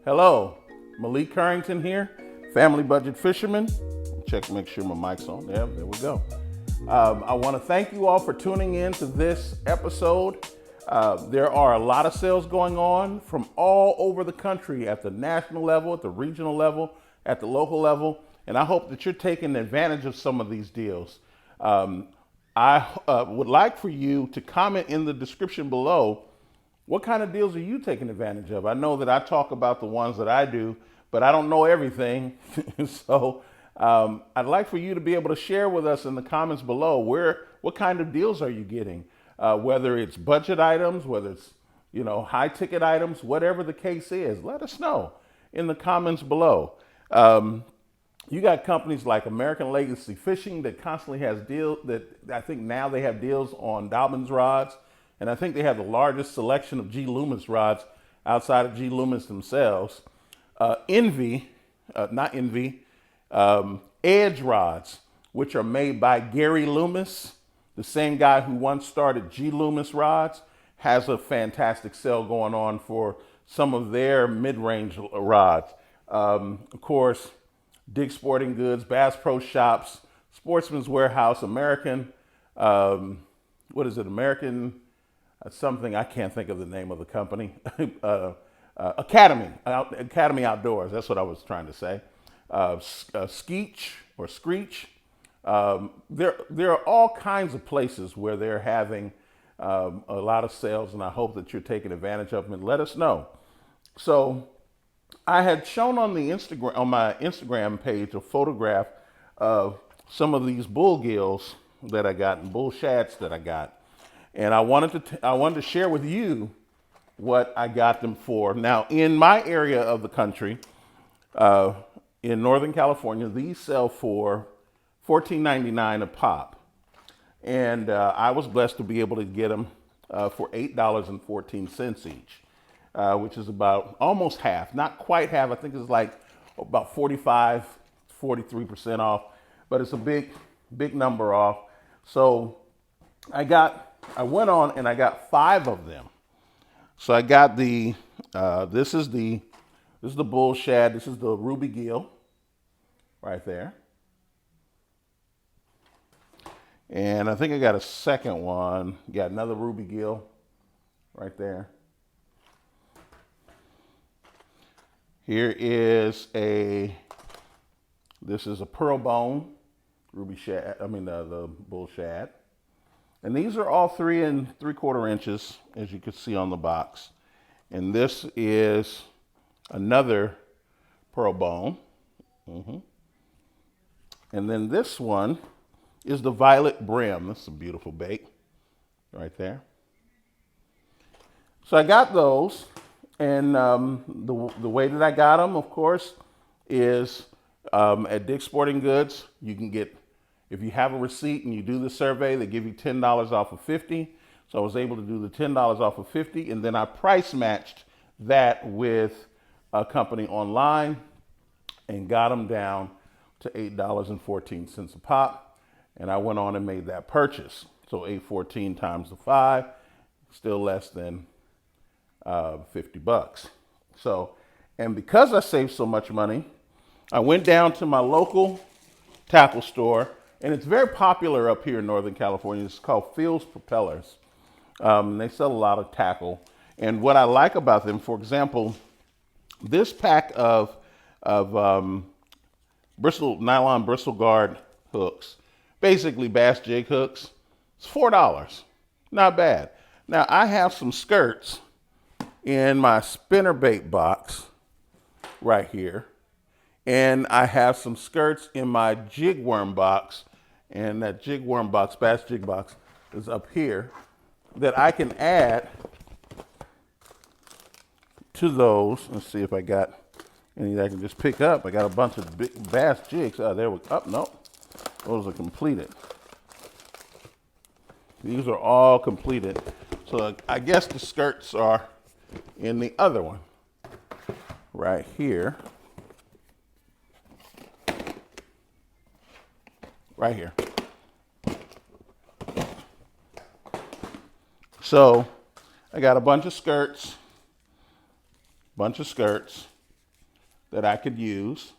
Hello, Malik Currington here, Family Budget Fisherman. Check, make sure my mic's on. There we go. I want to thank you all for tuning in to this episode. There are a lot of sales going on from all over the country at the national level, at the regional level, at the local level, and I hope that you're taking advantage of some of these deals. I would like for you to comment in the description below. What kind of deals are you taking advantage of? I know that I talk about the ones that I do, but I don't know everything. So I'd like for you to be able to share with us in the comments below what kind of deals are you getting? Whether it's budget items, whether it's high ticket items, whatever the case is, let us know in the comments below. You got companies like American Legacy Fishing that constantly has deals that I think now they have deals on Dobbins rods. And I think they have the largest selection of G. Loomis rods outside of G. Loomis themselves. Not Envy, Edge rods, which are made by Gary Loomis, the same guy who once started G. Loomis rods, has a fantastic sale going on for some of their mid-range rods. Of course, Dig Sporting Goods, Bass Pro Shops, Sportsman's Warehouse, American, American something, I can't think of the name of the company. Academy Outdoors, that's what I was trying to say. Skeech or Screech. There are all kinds of places where they're having a lot of sales, and I hope that you're taking advantage of them, and let us know. So I had shown on my Instagram page a photograph of some of these Bull Gills that I got and Bull Shads that I got. And I wanted to share with you what I got them for. Now, in my area of the country, in Northern California, these sell for $14.99 a pop. And I was blessed to be able to get them for $8.14 each, which is about almost half. Not quite half. I think it's like about 45, 43% off. But it's a big number off. So I went on and I got 5 of them. So I got this is the Bull Shad. This is the Ruby Gill right there. And I think I got a second one. Got another Ruby Gill right there. This is a Pearl Bone Ruby Shad, the Bull Shad. And these are all 3 3/4 inches, as you can see on the box. And this is another Pearl Bone. And then this one is the Violet Brim. This is a beautiful bait right there. So I got those, and the way that I got them, of course, is at Dig Sporting Goods. You can get, if you have a receipt and you do the survey, they give you $10 off of 50. So I was able to do the $10 off of 50, and then I price matched that with a company online and got them down to $8.14 a pop. And I went on and made that purchase. So $8.14 times the 5, still less than 50 bucks. So, and because I saved so much money, I went down to my local tackle store. And it's very popular up here in Northern California. It's called Field's Propellers. They sell a lot of tackle. And what I like about them, for example, this pack of nylon bristle guard hooks, basically bass jig hooks, it's $4. Not bad. Now, I have some skirts in my spinnerbait box right here. And I have some skirts in my jig worm box. And that jig worm box, bass jig box, is up here that I can add to those. Let's see if I got any that I can just pick up. I got a bunch of big bass jigs. Oh, there we go. Oh, no. Those are completed. These are all completed. So I guess the skirts are in the other one right here. Right here. So I got a bunch of skirts, that I could use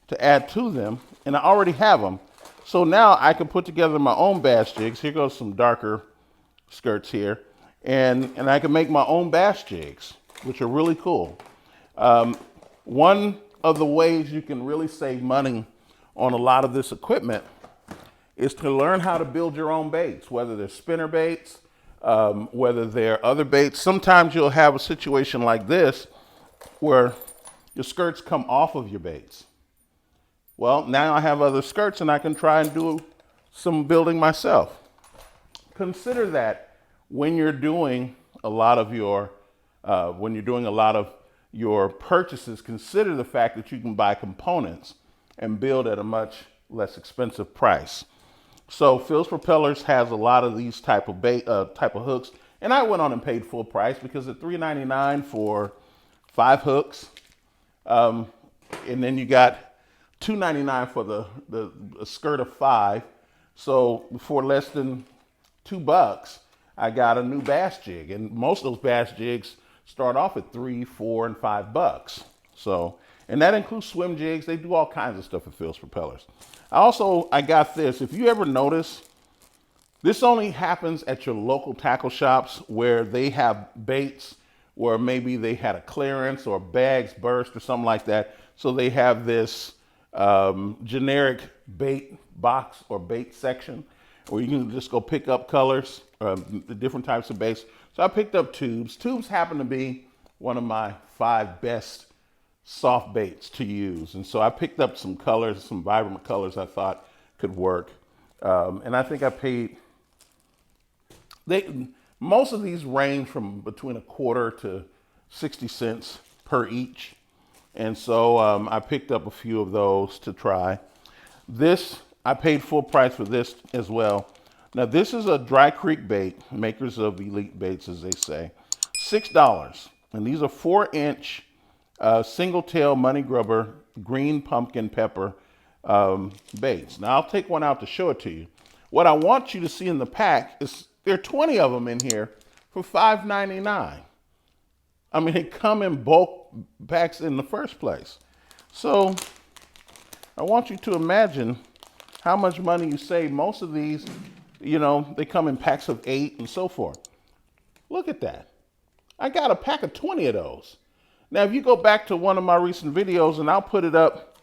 to add to them, and I already have them. So now I can put together my own bass jigs. Here goes some darker skirts here, and I can make my own bass jigs, which are really cool. One of the ways you can really save money on a lot of this equipment is to learn how to build your own baits, whether they're spinner baits, whether they're other baits. Sometimes you'll have a situation like this where your skirts come off of your baits. Well, now I have other skirts and I can try and do some building myself. Consider that when you're doing a lot of your purchases, consider the fact that you can buy components and build at a much less expensive price. So Phil's Propellers has a lot of these type of hooks, and I went on and paid full price because at $3.99 for 5 hooks, and then you got $2.99 for the skirt of 5. So for less than $2, I got a new bass jig, and most of those bass jigs start off at $3, $4, and $5. So, and that includes swim jigs. They do all kinds of stuff at Phil's Propellers. I got this. If you ever notice, this only happens at your local tackle shops where they have baits where maybe they had a clearance or bags burst or something like that. So they have this generic bait box or bait section where you can just go pick up colors, the different types of baits. So I picked up tubes. Tubes happen to be one of my 5 best soft baits to use. And so I picked up some colors, some vibrant colors I thought could work. And I think I paid, most of these range from between $0.25 to 60 cents per each. And so I picked up a few of those to try. This, I paid full price for this as well. Now this is a Dry Creek bait, makers of elite baits as they say. $6. And these are 4-inch single tail money grubber green pumpkin pepper baits. Now I'll take one out to show it to you. What I want you to see in the pack is there are 20 of them in here for $5.99. I mean, they come in bulk packs in the first place. So I want you to imagine how much money you save. Most of these, you know, they come in packs of 8 and so forth. Look at that. I got a pack of 20 of those. Now, if you go back to one of my recent videos, and I'll put it up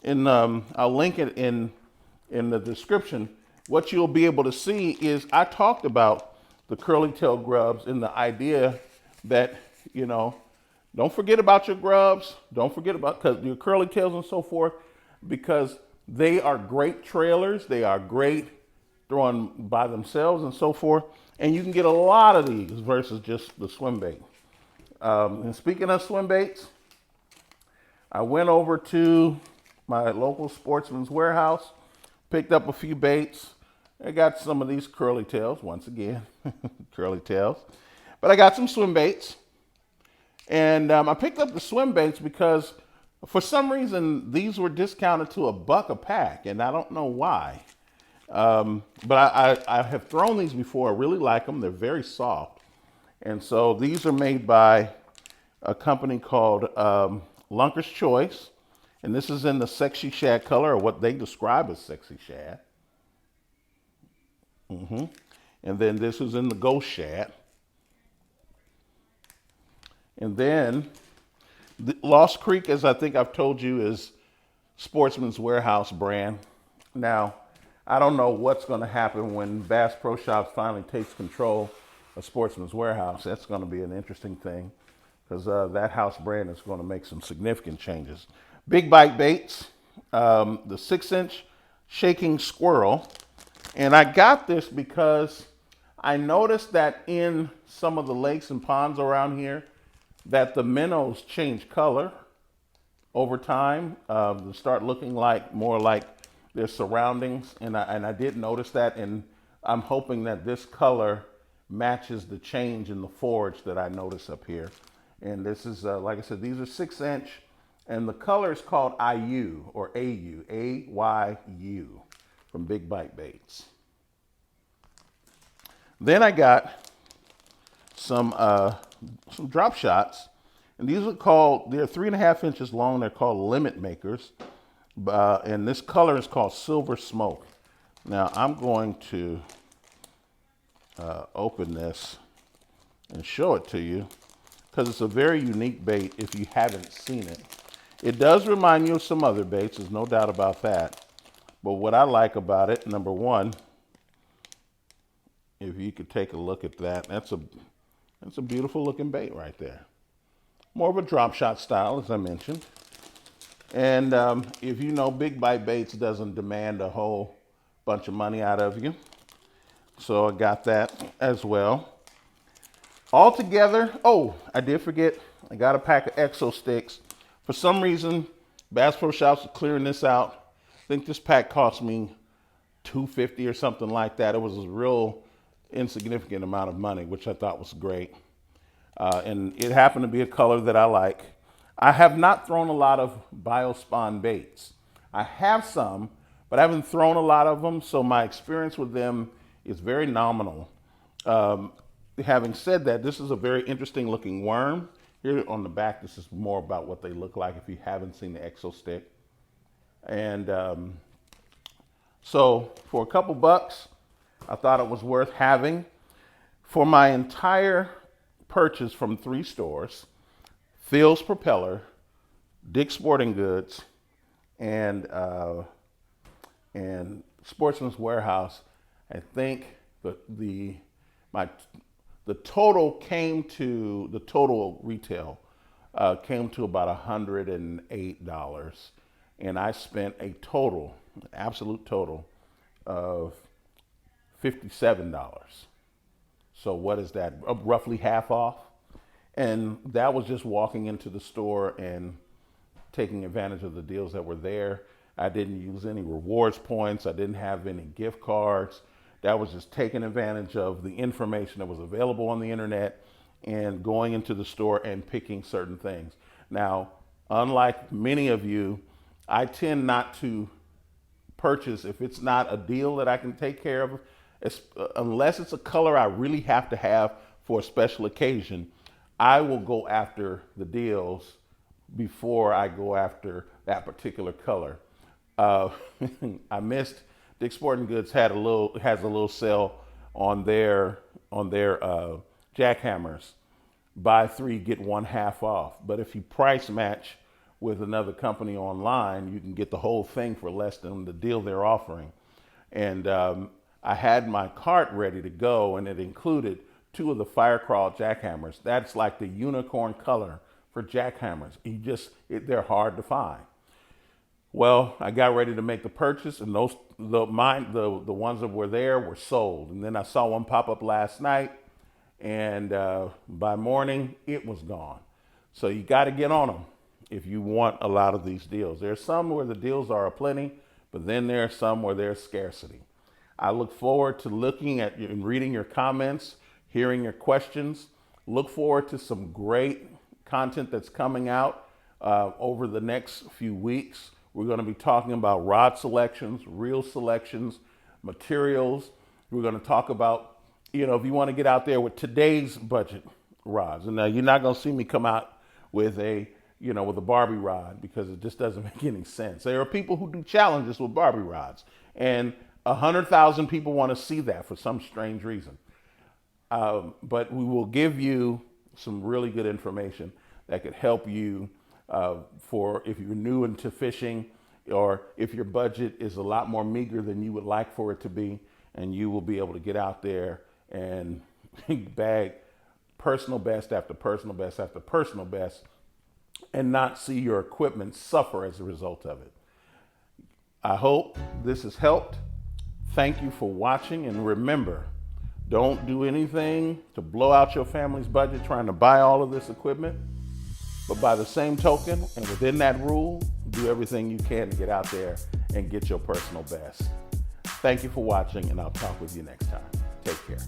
in, I'll link it in the description, what you'll be able to see is I talked about the curly tail grubs and the idea that, you know, don't forget about your grubs. Don't forget about your curly tails and so forth, because they are great trailers. They are great throwing by themselves and so forth. And you can get a lot of these versus just the swim bait. And speaking of swim baits, I went over to my local Sportsman's Warehouse, picked up a few baits. I got some of these curly tails, once again, curly tails. But I got some swim baits. And I picked up the swim baits because for some reason these were discounted to $1 a pack, and I don't know why. But I have thrown these before. I really like them. They're very soft. And so these are made by a company called Lunker's Choice. And this is in the Sexy Shad color, or what they describe as Sexy Shad. And then this is in the Ghost Shad. And then the Lost Creek, as I think I've told you, is Sportsman's Warehouse brand. Now, I don't know what's going to happen when Bass Pro Shops finally takes control of Sportsman's Warehouse. That's going to be an interesting thing, because that house brand is going to make some significant changes. Big Bite Baits, the 6-inch shaking squirrel. And I got this because I noticed that in some of the lakes and ponds around here, that the minnows change color over time. They start looking more like their surroundings, and I did notice that, and I'm hoping that this color matches the change in the forage that I notice up here. And this is, like I said, these are 6-inch, and the color is called IU, or AU, AYU, from Big Bite Baits. Then I got some drop shots, And these are called, they're 3.5 inches long. They're called limit makers. And this color is called Silver Smoke. Now I'm going to open this and show it to you because it's a very unique bait if you haven't seen it. It does remind you of some other baits, there's no doubt about that. But what I like about it, number one, if you could take a look at that, that's a beautiful looking bait right there. More of a drop shot style, as I mentioned. And if you know, big bite baits doesn't demand a whole bunch of money out of you. So I got that as well. All together, oh, I did forget, I got a pack of Exo sticks. For some reason, Bass Pro Shops are clearing this out. I think this pack cost me $2.50 or something like that. It was a real insignificant amount of money, which I thought was great. And it happened to be a color that I like. I have not thrown a lot of Biospawn baits. I have some, but I haven't thrown a lot of them, so my experience with them is very nominal. Having said that, this is a very interesting looking worm. Here on the back, this is more about what they look like if you haven't seen the Exo stick. And so for a couple bucks, I thought it was worth having. For my entire purchase from 3 stores, Phil's Propeller, Dick's Sporting Goods, and Sportsman's Warehouse, I think the total retail came to about $108, and I spent a total, absolute total, of $57. So what is that? Roughly half off. And that was just walking into the store and taking advantage of the deals that were there. I didn't use any rewards points. I didn't have any gift cards. That was just taking advantage of the information that was available on the internet and going into the store and picking certain things. Now, unlike many of you, I tend not to purchase if it's not a deal that I can take care of, unless it's a color I really have to have for a special occasion. I will go after the deals before I go after that particular color. I missed Dick's Sporting Goods has a little sale on their jackhammers. Buy 3, get 1 half off. But if you price match with another company online, you can get the whole thing for less than the deal they're offering. And I had my cart ready to go, and it included 2 of the Fire Crawl jackhammers. That's like the unicorn color for jackhammers. They're hard to find. Well, I got ready to make the purchase, and the ones that were there were sold. And then I saw one pop up last night, and by morning it was gone. So you got to get on them if you want a lot of these deals. There's some where the deals are aplenty, but then there are some where there's scarcity. I look forward to looking at and reading your comments, hearing your questions. Look forward to some great content that's coming out over the next few weeks. We're going to be talking about rod selections, reel selections, materials. We're going to talk about, if you want to get out there with today's budget rods. And now you're not going to see me come out with a Barbie rod, because it just doesn't make any sense. There are people who do challenges with Barbie rods, and 100,000 people want to see that for some strange reason. But we will give you some really good information that could help you for if you're new into fishing, or if your budget is a lot more meager than you would like for it to be, and you will be able to get out there and bag personal best after personal best after personal best and not see your equipment suffer as a result of it. I hope this has helped. Thank you for watching, and remember, don't do anything to blow out your family's budget trying to buy all of this equipment. But by the same token, and within that rule, do everything you can to get out there and get your personal best. Thank you for watching, and I'll talk with you next time. Take care.